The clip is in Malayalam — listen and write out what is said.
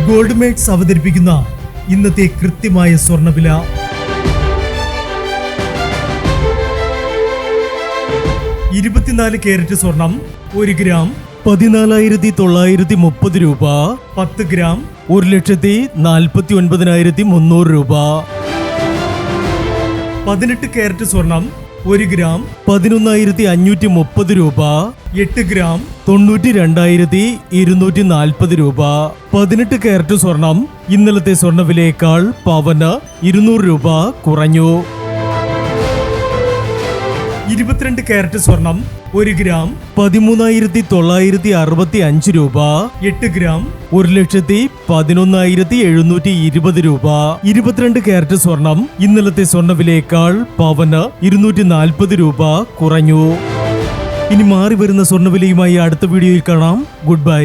ഗോൾഡ് മേക്സ് അവതരിപ്പിക്കുന്ന ഇന്നത്തെ കൃത്യമായ സ്വർണ്ണവില. 24 കാരറ്റ് സ്വർണം 1 ഗ്രാം 14,930 രൂപ. 10 ഗ്രാം 1,49,300 രൂപ. 18 കാരറ്റ് സ്വർണം 1 ഗ്രാം 11,530 രൂപ. 8 ഗ്രാം 92,240 രൂപ. 18 കാരറ്റ് സ്വർണം ഇന്നലത്തെ സ്വർണ്ണവിലയേക്കാൾ പവന് 200 രൂപ കുറഞ്ഞു. 22 കാരറ്റ് സ്വർണം 1 ഗ്രാം 13,965 രൂപ. 8 ഗ്രാം 1,11,720 രൂപ. 22 കാരറ്റ് സ്വർണം ഇന്നലത്തെ സ്വർണ്ണവിലയേക്കാൾ പവന് 240 രൂപ കുറഞ്ഞു. ഇനി മാറി വരുന്ന സ്വർണ്ണവിലയുമായി അടുത്ത വീഡിയോയിൽ കാണാം. Good bye.